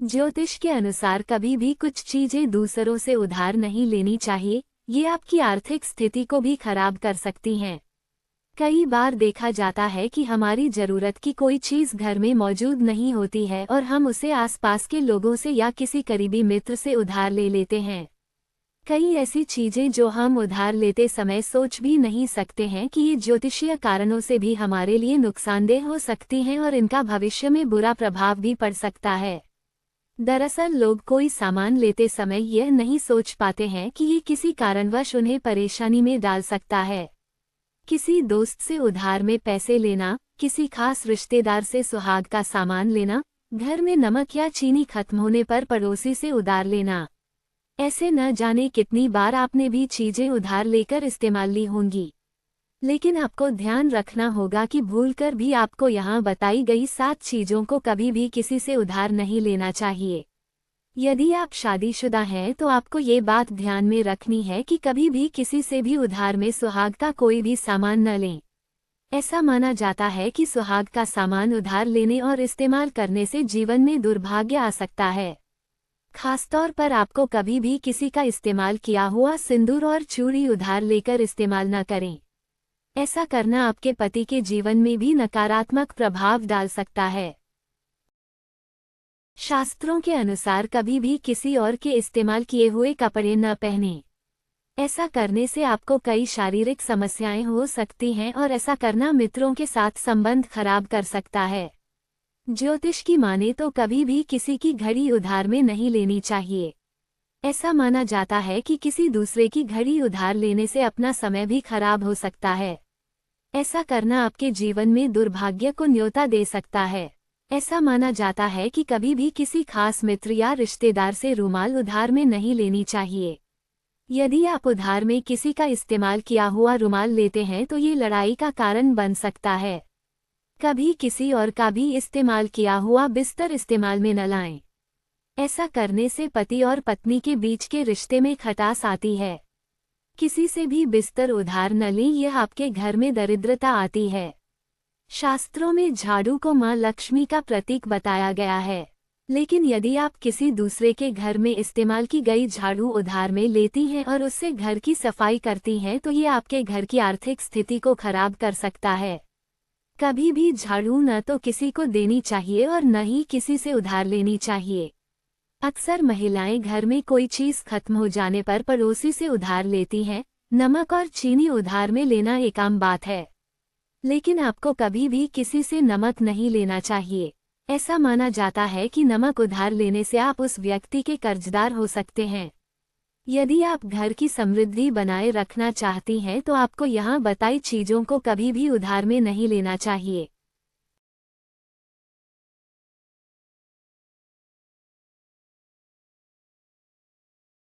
ज्योतिष के अनुसार कभी भी कुछ चीजें दूसरों से उधार नहीं लेनी चाहिए। ये आपकी आर्थिक स्थिति को भी खराब कर सकती हैं। कई बार देखा जाता है कि हमारी जरूरत की कोई चीज घर में मौजूद नहीं होती है और हम उसे आसपास के लोगों से या किसी करीबी मित्र से उधार ले लेते हैं। कई ऐसी चीजें जो हम उधार लेते समय सोच भी नहीं सकते हैं कि ये ज्योतिषीय कारणों से भी हमारे लिए नुकसानदेह हो सकती हैं और इनका भविष्य में बुरा प्रभाव भी पड़ सकता है। दरअसल लोग कोई सामान लेते समय यह नहीं सोच पाते हैं कि ये किसी कारणवश उन्हें परेशानी में डाल सकता है। किसी दोस्त से उधार में पैसे लेना, किसी खास रिश्तेदार से सुहाग का सामान लेना, घर में नमक या चीनी खत्म होने पर पड़ोसी से उधार लेना। ऐसे न जाने कितनी बार आपने भी चीजें उधार लेकर इस्तेमाल ली होंगी। लेकिन आपको ध्यान रखना होगा कि भूलकर भी आपको यहाँ बताई गई 7 चीजों को कभी भी किसी से उधार नहीं लेना चाहिए। यदि आप शादीशुदा हैं तो आपको ये बात ध्यान में रखनी है कि कभी भी किसी से भी उधार में सुहाग का कोई भी सामान न लें। ऐसा माना जाता है कि सुहाग का सामान उधार लेने और इस्तेमाल करने से जीवन में दुर्भाग्य आ सकता है। खासतौर पर आपको कभी भी किसी का इस्तेमाल किया हुआ सिंदूर और चूड़ी उधार लेकर इस्तेमाल न करें। ऐसा करना आपके पति के जीवन में भी नकारात्मक प्रभाव डाल सकता है। शास्त्रों के अनुसार कभी भी किसी और के इस्तेमाल किए हुए कपड़े न पहनें। ऐसा करने से आपको कई शारीरिक समस्याएं हो सकती हैं और ऐसा करना मित्रों के साथ संबंध खराब कर सकता है। ज्योतिष की माने तो कभी भी किसी की घड़ी उधार में नहीं लेनी चाहिए। ऐसा माना जाता है कि किसी दूसरे की घड़ी उधार लेने से अपना समय भी खराब हो सकता है। ऐसा करना आपके जीवन में दुर्भाग्य को न्योता दे सकता है। ऐसा माना जाता है कि कभी भी किसी खास मित्र या रिश्तेदार से रुमाल उधार में नहीं लेनी चाहिए। यदि आप उधार में किसी का इस्तेमाल किया हुआ रुमाल लेते हैं तो ये लड़ाई का कारण बन सकता है। कभी किसी और का भी इस्तेमाल किया हुआ बिस्तर इस्तेमाल में न लाएं। ऐसा करने से पति और पत्नी के बीच के रिश्ते में खटास आती है। किसी से भी बिस्तर उधार न लें, यह आपके घर में दरिद्रता आती है। शास्त्रों में झाड़ू को मां लक्ष्मी का प्रतीक बताया गया है। लेकिन यदि आप किसी दूसरे के घर में इस्तेमाल की गई झाड़ू उधार में लेती हैं और उससे घर की सफाई करती हैं तो ये आपके घर की आर्थिक स्थिति को खराब कर सकता है। कभी भी झाड़ू न तो किसी को देनी चाहिए और न ही किसी से उधार लेनी चाहिए। अक्सर महिलाएं घर में कोई चीज खत्म हो जाने पर पड़ोसी से उधार लेती हैं। नमक और चीनी उधार में लेना एक आम बात है, लेकिन आपको कभी भी किसी से नमक नहीं लेना चाहिए। ऐसा माना जाता है कि नमक उधार लेने से आप उस व्यक्ति के कर्जदार हो सकते हैं। यदि आप घर की समृद्धि बनाए रखना चाहती हैं तो आपको यहाँ बताई चीजों को कभी भी उधार में नहीं लेना चाहिए।